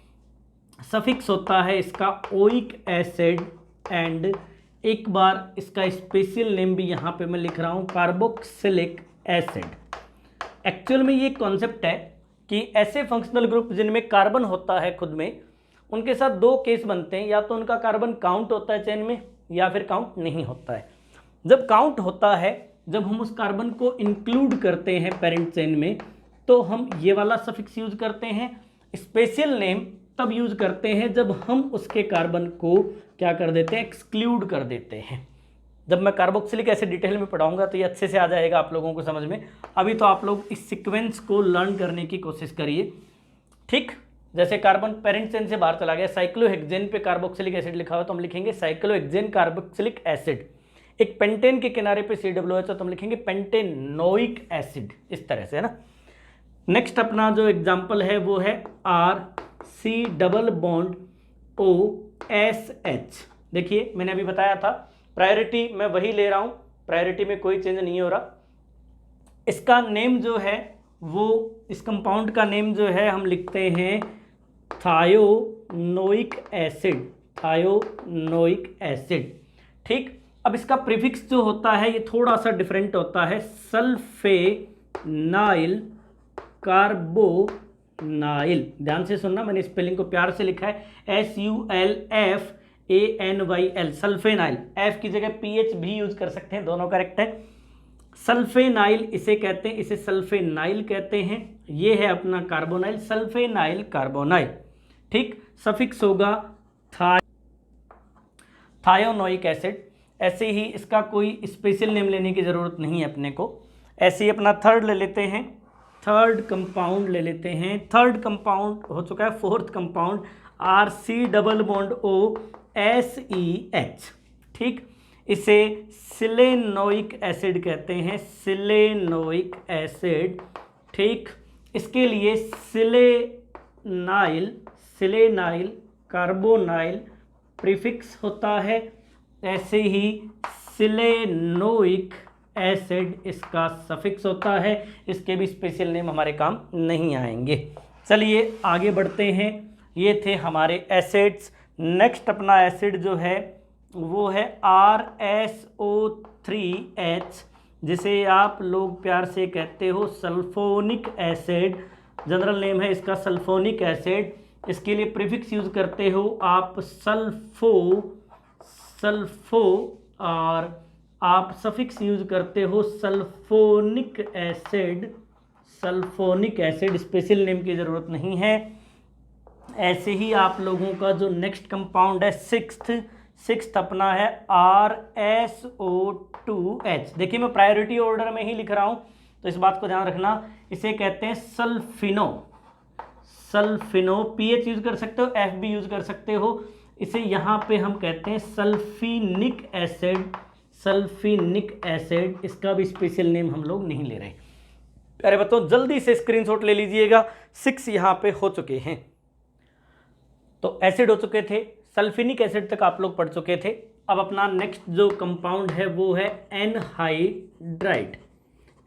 सफिक्स होता है इसका ओइक एसिड, एंड एक बार इसका स्पेशल नेम भी यहाँ पे मैं लिख रहा हूँ, कार्बोक्सिलिक एसिड। एक्चुअल में ये कॉन्सेप्ट है कि ऐसे फंक्शनल ग्रुप जिनमें कार्बन होता है खुद में, उनके साथ दो केस बनते हैं, या तो उनका कार्बन काउंट होता है चेन में, या फिर काउंट नहीं होता है। जब काउंट होता है, जब हम उस कार्बन को इंक्लूड करते हैं पेरेंट चेन में, तो हम ये वाला सफिक्स यूज करते हैं। स्पेशल नेम तब यूज करते हैं जब हम उसके कार्बन को क्या कर देते हैं, एक्सक्लूड कर देते हैं। जब मैं कार्बोक्सिलिक एसिड डिटेल में पढ़ाऊंगा तो ये अच्छे से आ जाएगा आप लोगों को समझ में। अभी तो आप लोग इस सीक्वेंस को लर्न करने की कोशिश करिए, ठीक। जैसे कार्बन पेरेंट चेन से बाहर चला गया, साइक्लोहेक्सेन पे कार्बोक्सिलिक एसिड लिखा हुआ तो हम लिखेंगे साइक्लोहेक्सेन कार्बोक्सिलिक एसिड। एक पेंटेन के किनारे पे COOH तो हम लिखेंगे पेंटेनोइक एसिड, इस तरह से, है ना। नेक्स्ट अपना जो एग्जाम्पल है वो है RC डबल बॉन्ड OSH। देखिए मैंने अभी बताया था प्रायोरिटी मैं वही ले रहा हूँ, प्रायोरिटी में कोई चेंज नहीं हो रहा। इसका नेम जो है वो, इस कंपाउंड का नेम जो है हम लिखते हैं थायोनोइक एसिड, थायोनोइक एसिड, ठीक। अब इसका प्रीफिक्स जो होता है ये थोड़ा सा डिफरेंट होता है, सल्फेनाइल कार्बोनेट नाइल, ध्यान से सुनना, मैंने स्पेलिंग को प्यार से लिखा है SULFANYL, सल्फेनाइल। एफ की जगह PH भी यूज कर सकते हैं, दोनों करेक्ट है। सल्फेनाइल इसे कहते हैं, इसे सल्फेनाइल कहते हैं। ये है अपना कार्बोनाइल, सल्फेनाइल कार्बोनाइल। ठीक, सफिक्स होगा थायोनोइक एसिड। ऐसे ही इसका कोई स्पेशल नेम लेने की ज़रूरत नहीं है अपने को। ऐसे ही अपना थर्ड ले लेते हैं, थर्ड कंपाउंड ले लेते हैं। थर्ड कंपाउंड हो चुका है, फोर्थ कंपाउंड RC⋯OSEH। ठीक, इसे सिलेनोइक एसिड कहते हैं, सिलेनोइक एसिड। ठीक, इसके लिए सिलेनाइल कार्बोनाइल प्रीफिक्स होता है। ऐसे ही सिलेनोइक एसिड इसका सफिक्स होता है। इसके भी स्पेशल नेम हमारे काम नहीं आएंगे। चलिए आगे बढ़ते हैं। ये थे हमारे एसिड्स। नेक्स्ट अपना एसिड जो है वो है RSO3H, जिसे आप लोग प्यार से कहते हो सल्फोनिक एसिड। जनरल नेम है इसका सल्फोनिक एसिड। इसके लिए प्रीफिक्स यूज करते हो आप सल्फो और आप सफिक्स यूज करते हो sulphonic acid. Sulphonic acid, special name की ज़रूरत नहीं है। ऐसे ही आप लोगों का जो नेक्स्ट कंपाउंड है सिक्स्थ अपना है RSO2H। देखिए मैं प्रायोरिटी ऑर्डर में ही लिख रहा हूँ, तो इस बात को ध्यान रखना। इसे कहते हैं सल्फिनो, PH यूज कर सकते हो, F भी यूज कर सकते हो। इसे यहाँ पे हम कहते हैं सल्फिनिक एसिड। इसका भी स्पेशल नेम हम लोग नहीं ले रहे। अरे बताओ, जल्दी से स्क्रीनशॉट ले लीजिएगा। 6 यहाँ पे हो चुके हैं। तो एसिड हो चुके थे, सल्फिनिक एसिड तक आप लोग पढ़ चुके थे। अब अपना नेक्स्ट जो कंपाउंड है वो है एनहाइड्राइड।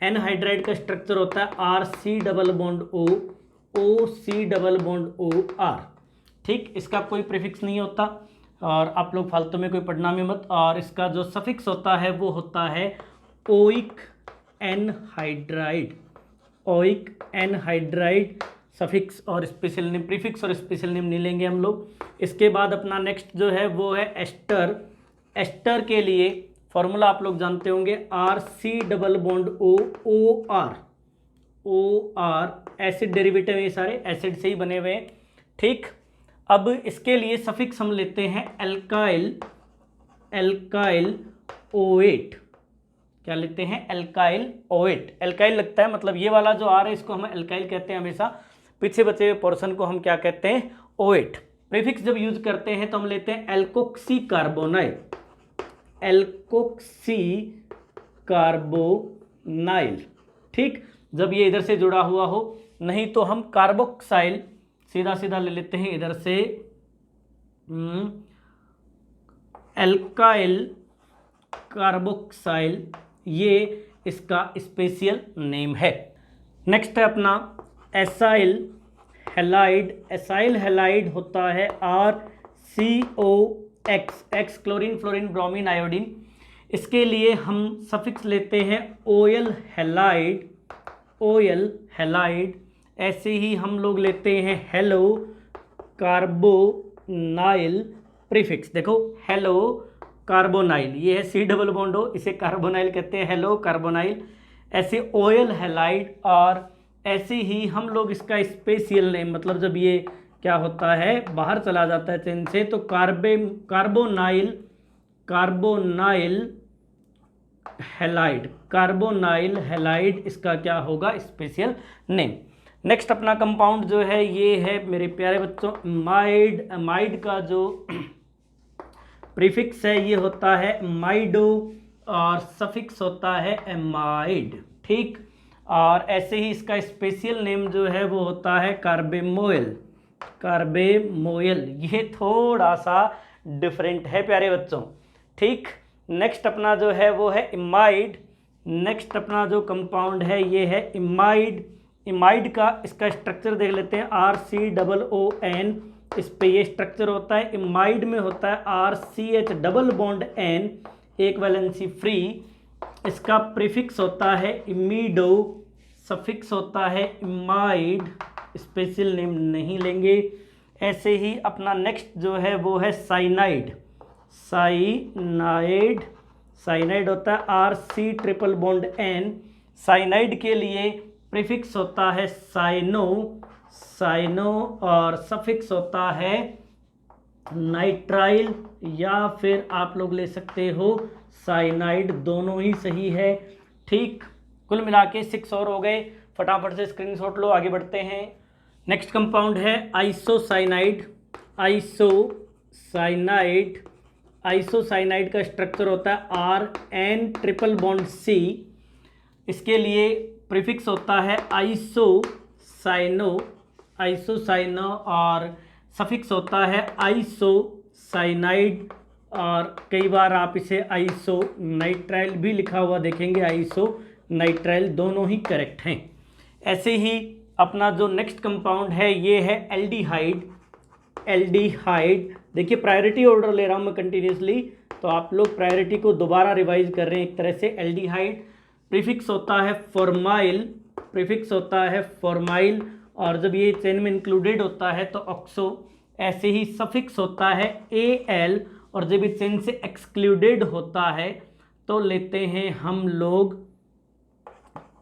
एनहाइड्राइड का स्ट्रक्चर होता है RC⋯O OC⋯OR। ठीक, इसका कोई प्रीफिक्स नहीं होता और आप लोग फालतू में कोई पढ़ना में मत। और इसका जो सफिक्स होता है वो होता है ओइक एनहाइड्राइड। सफिक्स और स्पेशल नेम, प्रीफिक्स और स्पेशल नेम नहीं लेंगे हम लोग। इसके बाद अपना नेक्स्ट जो है वो है एस्टर। एस्टर के लिए फॉर्मूला आप लोग जानते होंगे RC⋯OOR। एसिड डेरिवेटिव, ये सारे एसिड से ही बने हुए हैं। ठीक, अब इसके लिए सफिक्स हम लेते हैं एल्काइल O8। क्या लेते हैं? Alkyl O8। एल्काइल लगता है, मतलब ये वाला जो आ रहा है इसको हम एल्काइल कहते हैं हमेशा। पीछे बचे हुए पोर्शन को हम क्या कहते हैं? O8। प्रीफिक्स जब यूज करते हैं तो हम लेते हैं एल्कोक्सी कार्बोनाइल। ठीक, जब ये इधर से जुड़ा हुआ हो, नहीं तो हम कार्बोक्साइल सीधा सीधा ले लेते हैं इधर से। एल्काइल कार्बोक्साइल, ये इसका स्पेशल नेम है। नेक्स्ट है अपना एसाइल हैलाइड। एसाइल हैलाइड होता है RCOX, chlorine fluorine bromine iodine. इसके लिए हम सफिक्स लेते हैं ओयल हैलाइड। ऐसे ही हम लोग लेते हैं हेलो कार्बोनाइल प्रीफिक्स। देखो हेलो कार्बोनाइल, ये है C⋯O, इसे कार्बोनाइल कहते हैं, हेलो कार्बोनाइल। ऐसे ओयल हैलाइड। और ऐसे ही हम लोग इसका स्पेशल नेम, मतलब जब ये क्या होता है, बाहर चला जाता है चेन से, तो कार्बोनाइल हैलाइड इसका क्या होगा? Special name. नेक्स्ट अपना कंपाउंड जो है ये है मेरे प्यारे बच्चों अमाइड का जो प्रीफिक्स है ये होता है माइडो और सफिक्स होता है एमाइड। ठीक, और ऐसे ही इसका स्पेशल नेम जो है वो होता है कार्बेमोयल। ये थोड़ा सा डिफरेंट है प्यारे बच्चों। ठीक, नेक्स्ट अपना जो है वो है इमाइड। नेक्स्ट अपना जो कंपाउंड है ये है इमाइड। इमाइड का इसका स्ट्रक्चर देख लेते हैं RCOON। इस पे ये स्ट्रक्चर होता है। इमाइड में होता है RCH⋯N, एक वैलेंसी फ्री। इसका प्रीफिक्स होता है इमीडो, सफिक्स होता है इमाइड स्पेशल नेम नहीं लेंगे। ऐसे ही अपना नेक्स्ट जो है वो है साइनाइड। साइनाइड, साइनाइड होता है RC�BN। साइनाइड के लिए प्रीफिक्स होता है साइनो, साइनो, और सफिक्स होता है नाइट्राइल, या फिर आप लोग ले सकते हो साइनाइड, दोनों ही सही है। ठीक, कुल मिला के 6 और हो गए। फटाफट से स्क्रीनशॉट लो, आगे बढ़ते हैं। नेक्स्ट कंपाउंड है आइसोसाइनाइड। आइसोसाइनाइड, आइसोसाइनाइड का स्ट्रक्चर होता है RN�C। इसके लिए प्रीफिक्स होता है आइसोसाइनो, आइसोसाइनो, और सफिक्स होता है आइसोसाइनाइड, और कई बार आप इसे आइसोनाइट्राइल भी लिखा हुआ देखेंगे। आइसोनाइट्राइल दोनों ही करेक्ट हैं। ऐसे ही अपना जो नेक्स्ट कंपाउंड है ये है एल्डिहाइड। एल्डिहाइड, देखिए प्रायोरिटी ऑर्डर ले रहा हूँ मैं कंटिन्यूसली, तो आप लोग प्रायोरिटी को दोबारा रिवाइज कर रहे हैं एक तरह से। एल्डिहाइड प्रीफिक्स होता है फॉर्माइल, प्रीफिक्स होता है फॉर्माइल, और जब ये चेन में इंक्लूडेड होता है तो ऑक्सो। ऐसे ही सफिक्स होता है AL, और जब ये चेन से एक्सक्लूडेड होता है तो लेते हैं हम लोग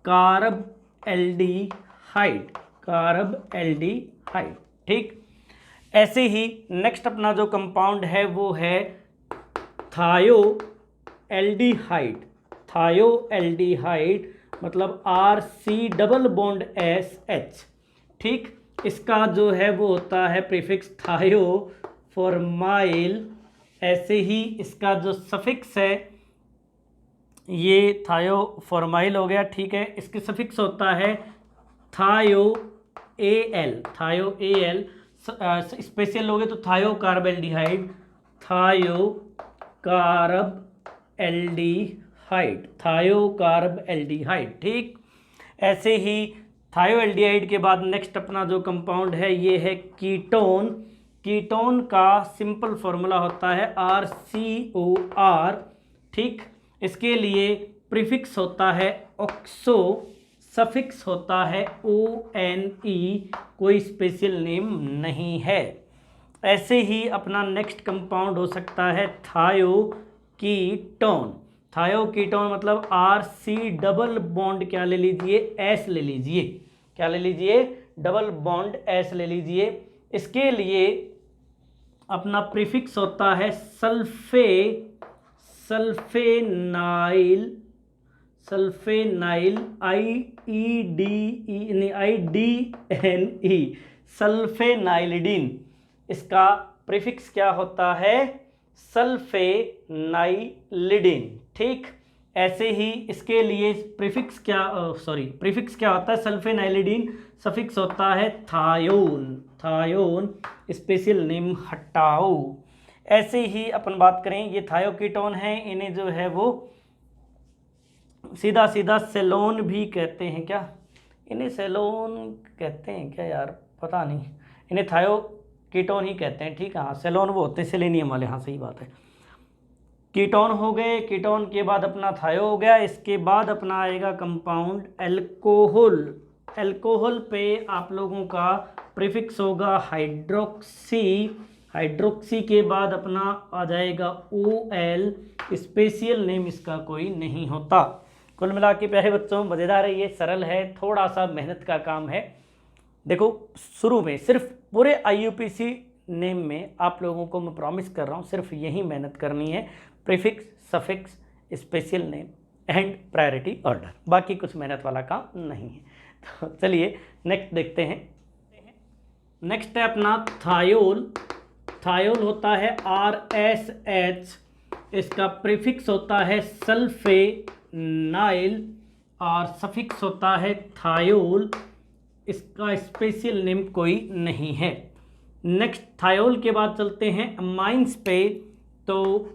कार्ब एल्डिहाइड, कार्ब एल्डिहाइड। ठीक, ऐसे ही नेक्स्ट अपना जो कंपाउंड है वो है थायो एल्डिहाइड। थायो एल्डिहाइड मतलब RC∠SH। ठीक, इसका जो है वो होता है प्रीफिक्स थायो फॉर्माइल। ऐसे ही इसका जो सफिक्स है ये थायो फॉर्माइल हो गया। ठीक है, इसके सफिक्स होता है थायो AL, थायो AL। स्पेशल लोगे तो थायो कार्ब एल्डिहाइड, थायो कार्ब एल्डिहाइड, थायो कार्ब एल्डिहाइड। ठीक, ऐसे ही थायो एल्डिहाइड के बाद नेक्स्ट अपना जो कंपाउंड है ये है कीटोन। कीटोन का सिंपल फॉर्मूला होता है RCOR। ठीक, इसके लिए प्रीफिक्स होता है ऑक्सो, सफिक्स होता है ONE, कोई स्पेशल नेम नहीं है। ऐसे ही अपना नेक्स्ट कंपाउंड हो सकता है थायोकीटोन। थायोकीटोन मतलब RC∠, क्या ले लीजिए, S ले लीजिए। क्या ले लीजिए, S ले लीजिए। इसके लिए अपना प्रीफिक्स होता है सल्फेनाइल, सल्फेनाइल IDNE, सल्फेनाइलिडीन। इसका प्रीफिक्स क्या होता है, सल्फेनाइलिडीन। ठीक, ऐसे ही इसके लिए प्रीफिक्स क्या होता है सल्फेनाइलिडीन, सफिक्स होता है थायोन, थायोन, स्पेशल नेम हटाओ। ऐसे ही अपन बात करें, ये थायोकीटोन है, इन्हें जो है वो सीधा सीधा सेलोन भी कहते हैं। क्या इन्हें सेलोन कहते हैं क्या यार, पता नहीं, इन्हें थायोकीटोन ही कहते हैं। ठीक है, हाँ सेलोन वो होते हैं सेलेनियम वाले, हाँ सही बात है। कीटोन हो गए, कीटोन के बाद अपना थायो हो गया। इसके बाद अपना आएगा कंपाउंड एल्कोहल। एल्कोहल पे आप लोगों का प्रीफिक्स होगा हाइड्रोक्सी, हाइड्रोक्सी के बाद अपना आ जाएगा OL, स्पेशल नेम इसका कोई नहीं होता। कुल मिला के प्यारे बच्चों मज़ेदार है, ये सरल है, थोड़ा सा मेहनत का काम है। देखो शुरू में सिर्फ पूरे IUPAC नेम में आप लोगों को मैं प्रॉमिस कर रहा हूँ सिर्फ यही मेहनत करनी है, prefix, suffix, special name and priority order, बाकी कुछ मेहनत वाला काम नहीं है। तो चलिए नेक्स्ट देखते हैं। नेक्स्ट है अपना थायोल। थायोल होता है RSH, इसका प्रीफिक्स होता है सल्फेनाइल और सफिक्स होता है थायोल, इसका स्पेशल नेम कोई नहीं है। नेक्स्ट थायोल के बाद चलते हैं अमाइंस पे। तो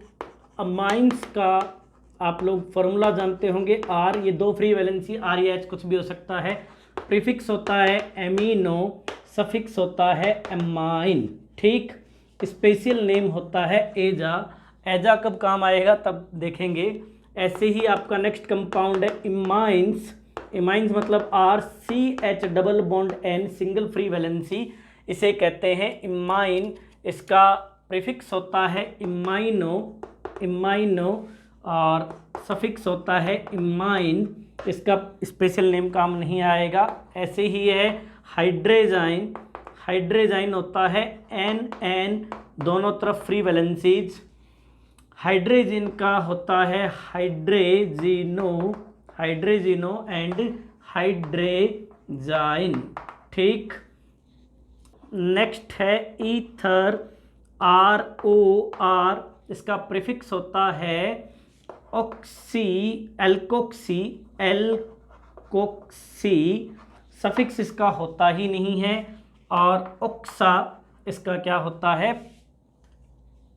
अमाइंस का आप लोग फॉर्मूला जानते होंगे, R, ये दो फ्री वैलेंसी REH कुछ भी हो सकता है। प्रीफिक्स होता है एमिनो, सफिक्स होता है एमाइन। ठीक, स्पेशल नेम होता है एजा। एजा कब काम आएगा तब देखेंगे। ऐसे ही आपका नेक्स्ट कंपाउंड है इमाइंस। इमाइन्स मतलब RCH double bond N single free valency, इसे कहते हैं इमाइन। इसका प्रीफिक्स होता है इमाइनो और सफिक्स होता है इमाइन। इसका स्पेशल नेम काम नहीं आएगा। ऐसे ही है हाइड्रेजाइन होता है NN, दोनों तरफ फ्री वैलेंसीज। हाइड्रोजन का होता है हाइड्रेजिनो एंड हाइड्रेजाइन। ठीक, नेक्स्ट है ईथर ROR, इसका प्रीफिक्स होता है एल्कोक्सी, सफिक्स इसका होता ही नहीं है। और ओक्सा इसका क्या होता है,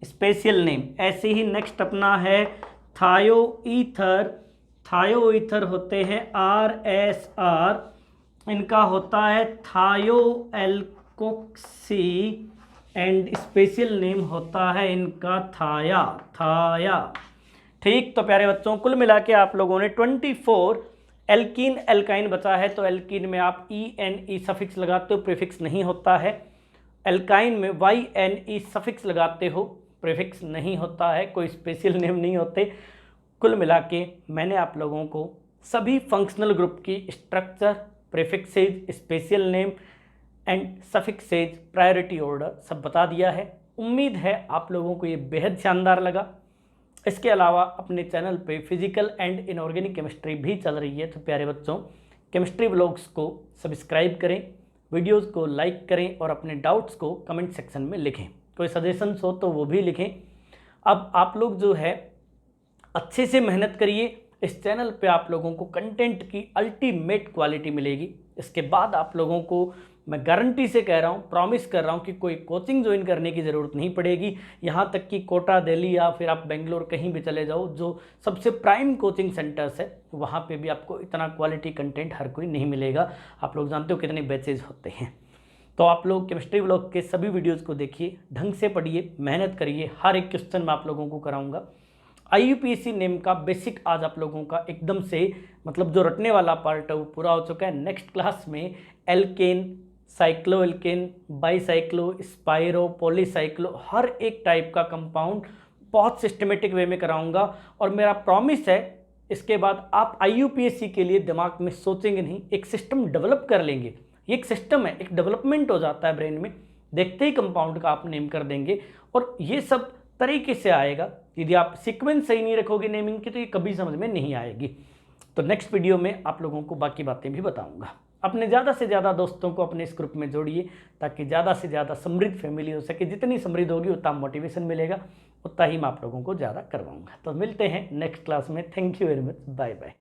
स्पेशल नेम। ऐसे ही नेक्स्ट अपना है थायो ईथर होते हैं RSR, इनका होता है थायो एल्कोक्सी एंड स्पेशल नेम होता है इनका थाया। ठीक, तो प्यारे बच्चों कुल मिला के आप लोगों ने 24 एल्कीन एल्काइन बचा है। तो एल्कीन में आप ENE सफिक्स लगाते हो, प्रीफिक्स नहीं होता है। एल्काइन में YNE सफिक्स लगाते हो, प्रीफिक्स नहीं होता है, कोई स्पेशल नेम नहीं होते। कुल मिला के मैंने आप लोगों को सभी फंक्शनल ग्रुप की structure, prefixes, special name and suffixes, priority order सब बता दिया है। उम्मीद है आप लोगों को ये बेहद शानदार लगा। इसके अलावा अपने चैनल पे फिजिकल एंड इनऑर्गेनिक केमिस्ट्री भी चल रही है। तो प्यारे बच्चों केमिस्ट्री व्लॉग्स को सब्सक्राइब करें, वीडियोस को लाइक करें और अपने डाउट्स को कमेंट सेक्शन में लिखें। कोई सजेशंस हो तो वो भी लिखें। अब आप लोग जो है अच्छे से मेहनत करिए। इस चैनल पे आप लोगों को कंटेंट की अल्टीमेट क्वालिटी मिलेगी। इसके बाद आप लोगों को मैं गारंटी से कह रहा हूँ, प्रॉमिस कर रहा हूँ कि कोई कोचिंग ज्वाइन करने की ज़रूरत नहीं पड़ेगी। यहाँ तक कि कोटा, दिल्ली या फिर आप बेंगलोर कहीं भी चले जाओ, जो सबसे प्राइम कोचिंग सेंटर्स है, वहाँ पे भी आपको इतना क्वालिटी कंटेंट हर कोई नहीं मिलेगा। आप लोग जानते हो कितने बैचेज होते हैं। तो आप लोग केमिस्ट्री व्लॉग के सभी वीडियोज़ को देखिए, ढंग से पढ़िए, मेहनत करिए। हर एक क्वेश्चन मैं आप लोगों को कराऊँगा। IUPAC नेम का बेसिक आज आप लोगों का एकदम से मतलब जो रटने वाला पार्ट है वो पूरा हो चुका है। नेक्स्ट क्लास में एल्केन, साइक्लोएल्केन, बाईसाइक्लो, स्पाइरो, पॉलीसाइक्लो, हर एक टाइप का कंपाउंड बहुत सिस्टमेटिक वे में कराऊंगा। और मेरा प्रॉमिस है इसके बाद आप IUPAC के लिए दिमाग में सोचेंगे नहीं, एक सिस्टम डेवलप कर लेंगे। ये एक सिस्टम है, एक डेवलपमेंट हो जाता है ब्रेन में, देखते ही कंपाउंड का आप नेम कर देंगे। और ये सब तरीके से आएगा। यदि आप सीक्वेंस सही नहीं रखोगे नेमिंग की तो ये कभी समझ में नहीं आएगी। तो नेक्स्ट वीडियो में आप लोगों को बाकी बातें भी बताऊंगा। अपने ज़्यादा से ज़्यादा दोस्तों को अपने इस ग्रुप में जोड़िए ताकि ज़्यादा से ज़्यादा समृद्ध फैमिली हो सके। जितनी समृद्ध होगी उतना मोटिवेशन मिलेगा, उतना ही मैं आप लोगों को ज़्यादा करवाऊंगा। तो मिलते हैं नेक्स्ट क्लास में। Thank you very much, bye bye.